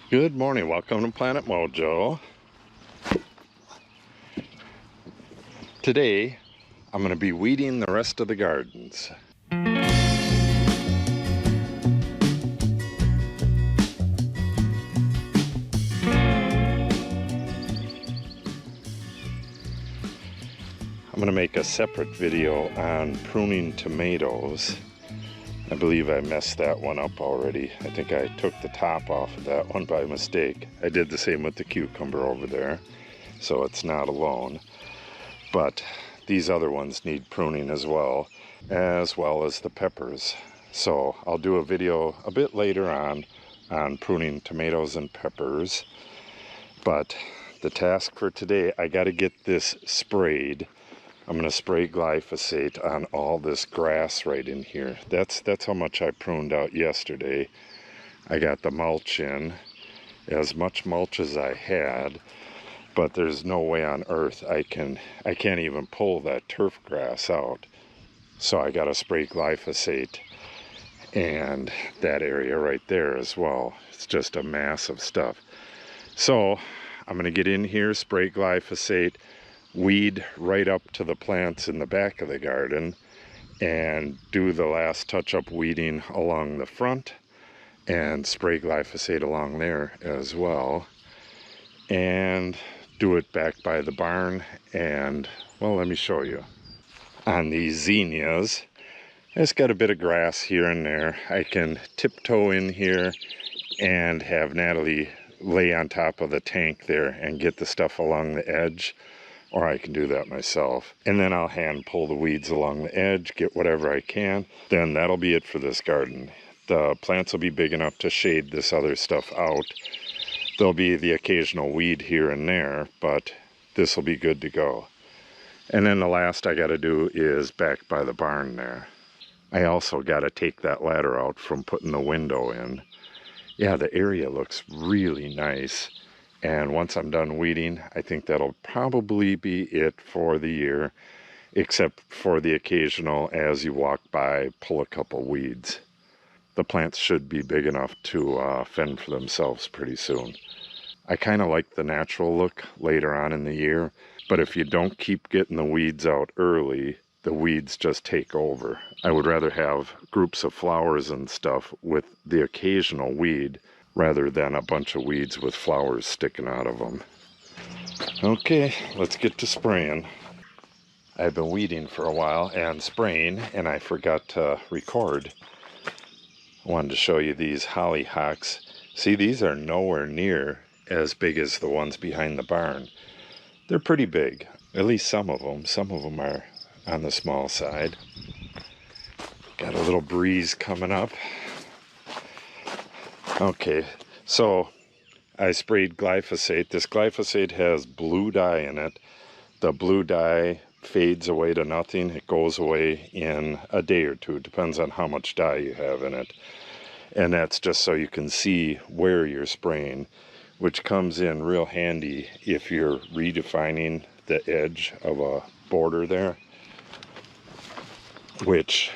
Good morning, welcome to Planet Mojo. Today, I'm going to be weeding the rest of the gardens. I'm going to make a separate video on pruning tomatoes. I believe I messed that one up already. I think I took the top off of that one by mistake. I did the same with the cucumber over there, so it's not alone. But these other ones need pruning as well as the peppers. So I'll do a video a bit later on pruning tomatoes and peppers. But the task for today, I got to get this sprayed. I'm going to spray glyphosate on all this grass right in here. That's how much I pruned out yesterday. I got the mulch in, as much mulch as I had, but there's no way on earth I can't even pull that turf grass out. So I got to spray glyphosate and that area right there as well. It's just a mass of stuff. So I'm going to get in here, spray glyphosate, weed right up to the plants in the back of the garden, and do the last touch-up weeding along the front and spray glyphosate along there as well, and do it back by the barn. And well, let me show you. On these zinnias, I just got a bit of grass here and there. I can tiptoe in here and have Natalie lay on top of the tank there and get the stuff along the edge, or I can do that myself. And then I'll hand pull the weeds along the edge, get whatever I can. Then that'll be it for this garden. The plants will be big enough to shade this other stuff out. There'll be the occasional weed here and there, but this will be good to go. And then the last I got to do is back by the barn there. I also got to take that ladder out from putting the window in. Yeah, the area looks really nice. And once I'm done weeding, I think that'll probably be it for the year, except for the occasional, as you walk by, pull a couple weeds. The plants should be big enough to fend for themselves pretty soon. I kind of like the natural look later on in the year, but if you don't keep getting the weeds out early, the weeds just take over. I would rather have groups of flowers and stuff with the occasional weed rather than a bunch of weeds with flowers sticking out of them. Okay, let's get to spraying. I've been weeding for a while and spraying, and I forgot to record. I wanted to show you these hollyhocks. See, these are nowhere near as big as the ones behind the barn. They're pretty big, at least some of them. Some of them are on the small side. Got a little breeze coming up. Okay, so I sprayed glyphosate. This glyphosate has blue dye in it. The blue dye fades away to nothing. It goes away in a day or two. It depends on how much dye you have in it. And that's just so you can see where you're spraying, which comes in real handy if you're redefining the edge of a border there, which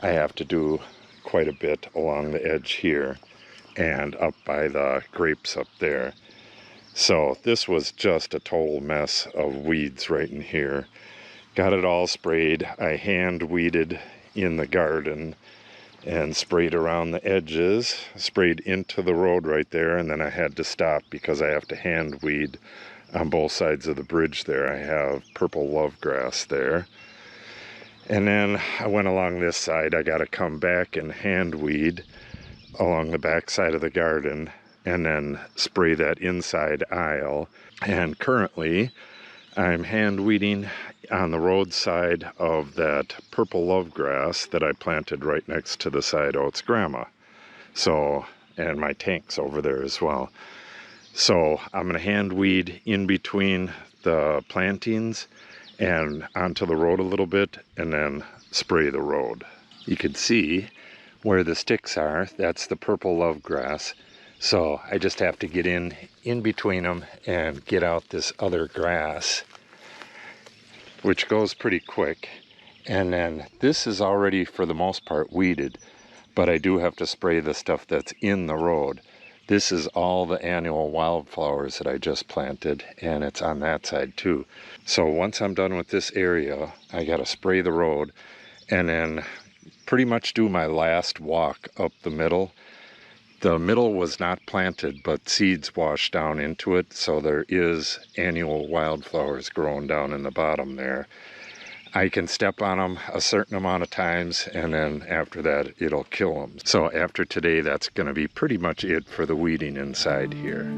I have to do quite a bit along the edge here and up by the grapes up there. So this was just a total mess of weeds right in here. Got it all sprayed. I hand weeded in the garden and sprayed around the edges, sprayed into the road right there, and then I had to stop because I have to hand weed on both sides of the bridge there. I have purple love grass there. And then I went along this side. I got to come back and hand weed along the back side of the garden and then spray that inside aisle. And currently I'm hand weeding on the roadside of that purple love grass that I planted right next to the side oats grandma. So, and my tank's over there as well. So I'm going to hand weed in between the plantings and onto the road a little bit and then spray the road. You can see where the sticks are. That's the purple love grass. So I just have to get in between them and get out this other grass, which goes pretty quick. And then this is already for the most part weeded, but I do have to spray the stuff that's in the road This is all the annual wildflowers that I just planted, and it's on that side too. So once I'm done with this area, I gotta spray the road and then pretty much do my last walk up the middle. The middle was not planted, but seeds washed down into it, so there is annual wildflowers growing down in the bottom there. I can step on them a certain amount of times, and then after that it'll kill them. So after today, that's going to be pretty much it for the weeding inside here.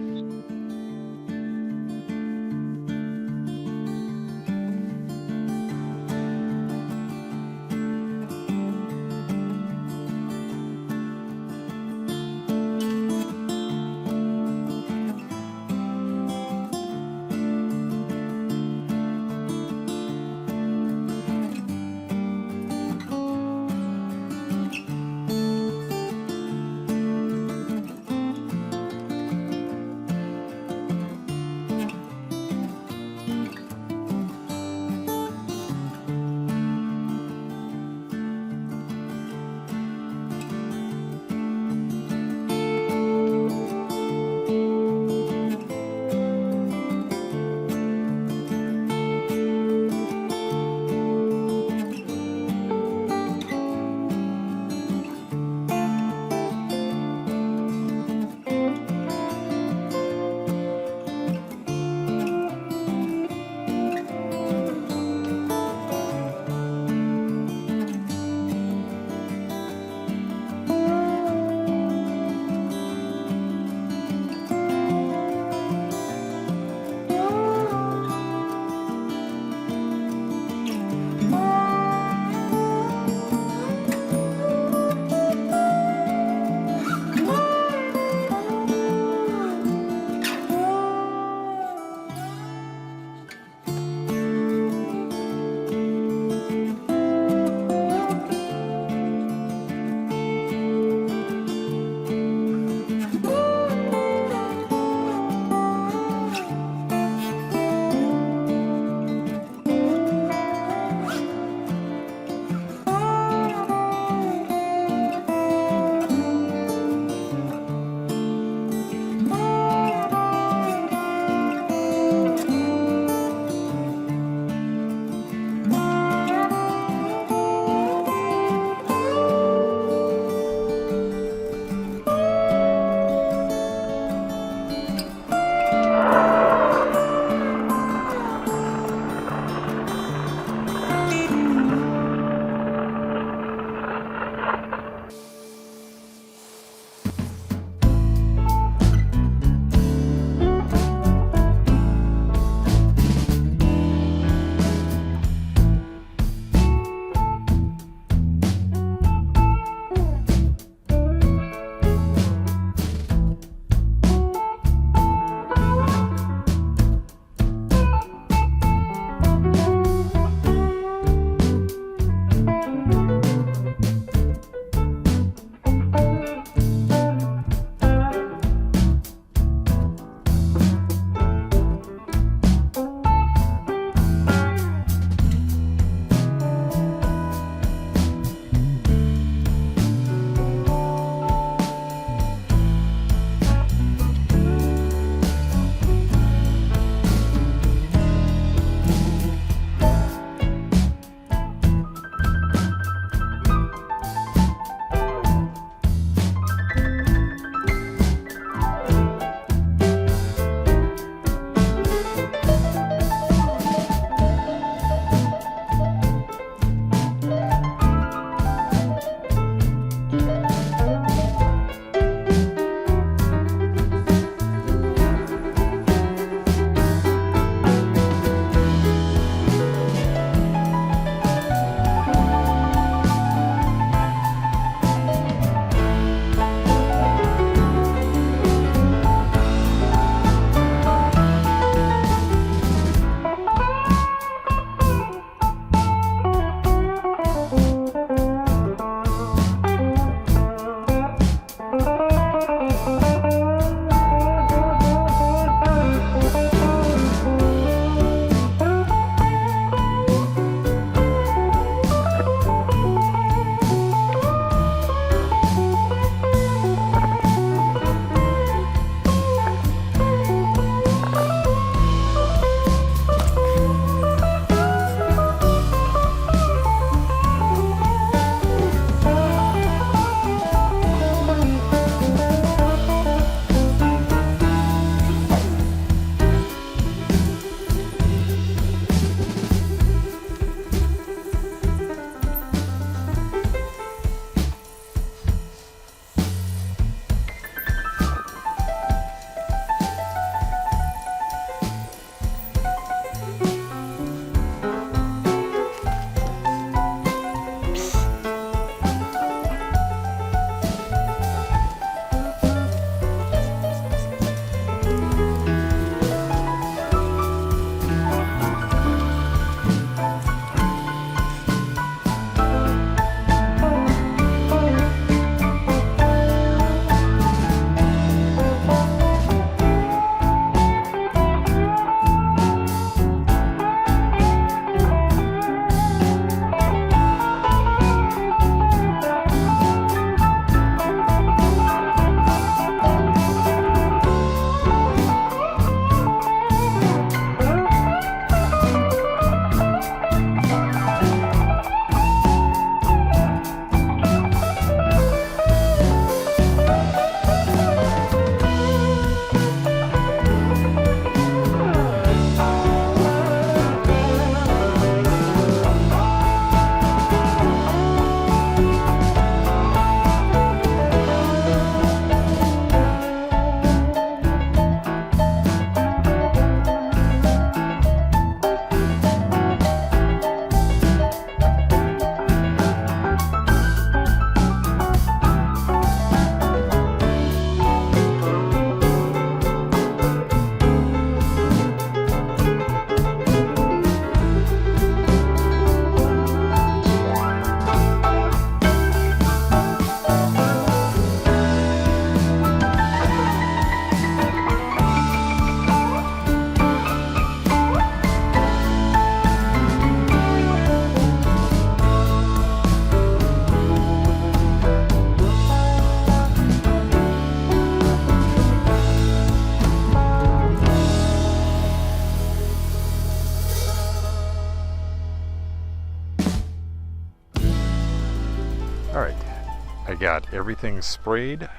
got everything sprayed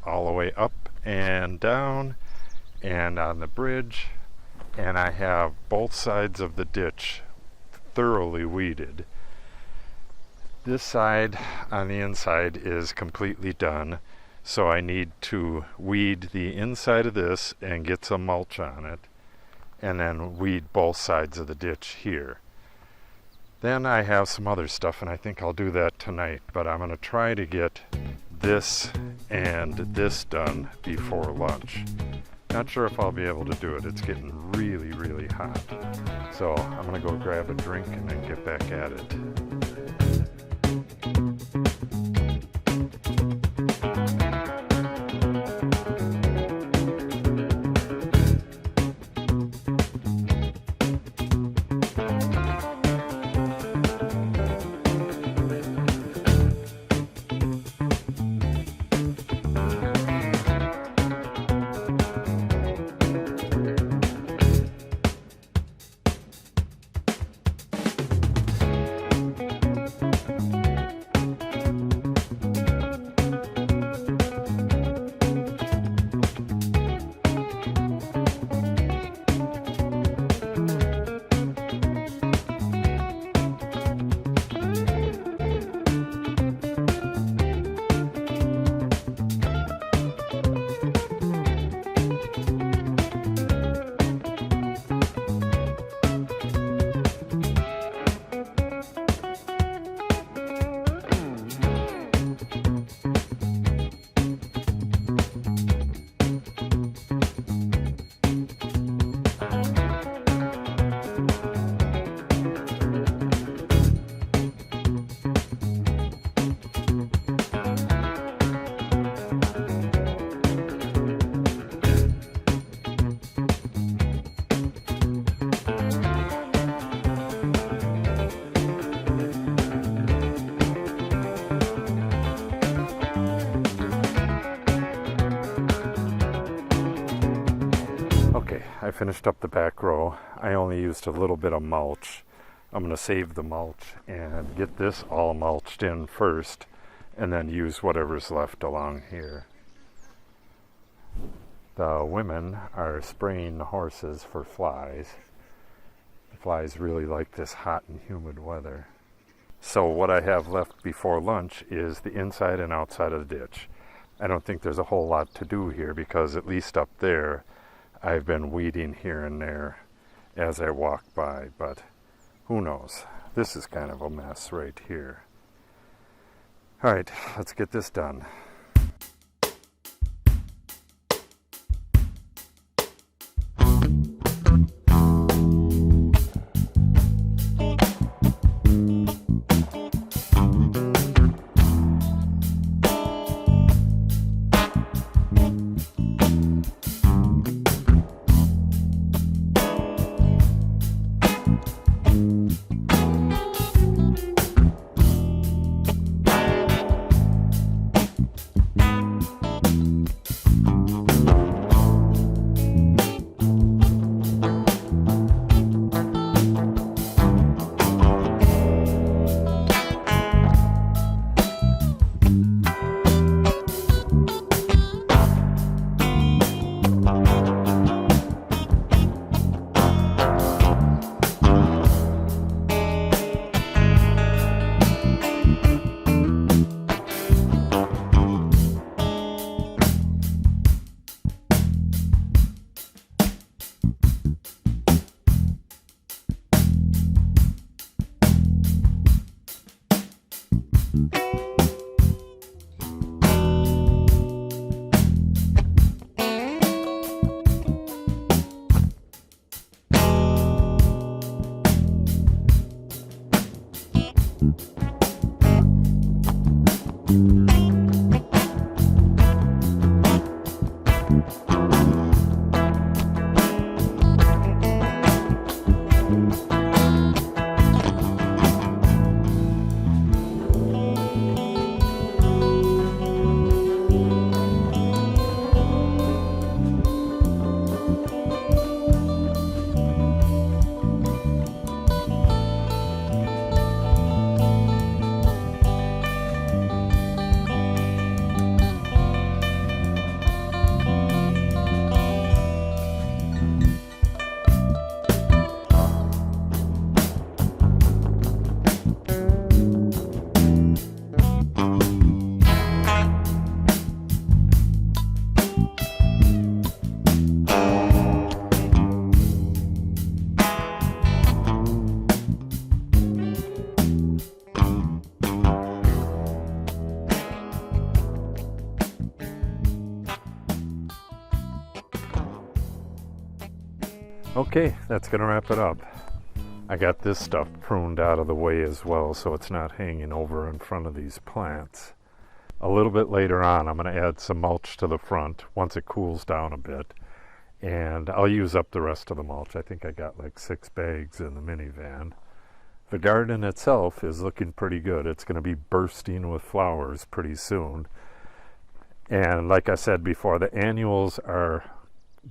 all the way up and down and on the bridge, and I have both sides of the ditch thoroughly weeded. This side on the inside is completely done, so I need to weed the inside of this and get some mulch on it, and then weed both sides of the ditch here. Then I have some other stuff, and I think I'll do that tonight, but I'm going to try to get this and this done before lunch. Not sure if I'll be able to do it. It's getting really, really hot. So I'm going to go grab a drink and then get back at it. I finished up the back row. I only used a little bit of mulch. I'm going to save the mulch and get this all mulched in first, and then use whatever's left along here. The women are spraying the horses for flies. The flies really like this hot and humid weather. So what I have left before lunch is the inside and outside of the ditch. I don't think there's a whole lot to do here, because at least up there I've been weeding here and there as I walk by, but who knows? This is kind of a mess right here. All right, let's get this done. Okay, that's gonna wrap it up. I got this stuff pruned out of the way as well, so it's not hanging over in front of these plants. A little bit later on, I'm going to add some mulch to the front once it cools down a bit, and I'll use up the rest of the mulch. I think I got like 6 bags in the minivan. The garden itself is looking pretty good. It's going to be bursting with flowers pretty soon. And like I said before, the annuals are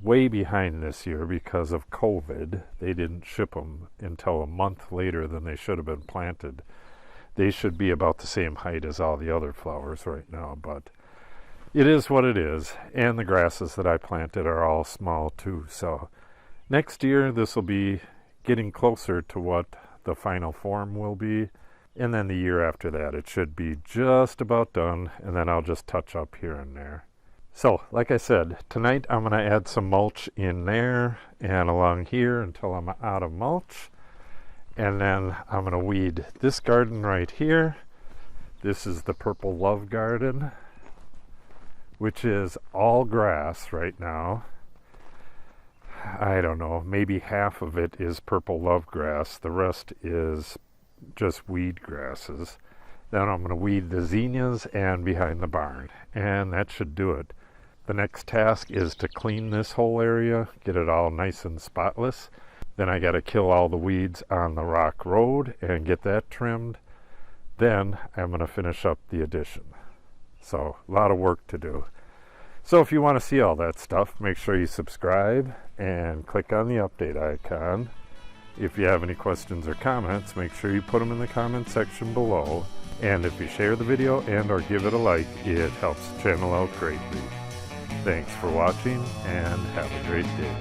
way behind this year because of COVID. They didn't ship them until a month later than they should have been planted. They should be about the same height as all the other flowers right now, but it is what it is. And the grasses that I planted are all small too. So next year this will be getting closer to what the final form will be. And then the year after that it should be just about done, and then I'll just touch up here and there. So like I said, tonight I'm going to add some mulch in there and along here until I'm out of mulch. And then I'm going to weed this garden right here. This is the Purple Love Garden, which is all grass right now. I don't know, maybe half of it is Purple Love grass. The rest is just weed grasses. Then I'm going to weed the zinnias and behind the barn, and that should do it. The next task is to clean this whole area, get it all nice and spotless. Then I got to kill all the weeds on the rock road and get that trimmed. Then I'm going to finish up the addition. So a lot of work to do. So if you want to see all that stuff, make sure you subscribe and click on the update icon. If you have any questions or comments, make sure you put them in the comment section below. And if you share the video and or give it a like, it helps the channel out greatly. Thanks for watching and have a great day.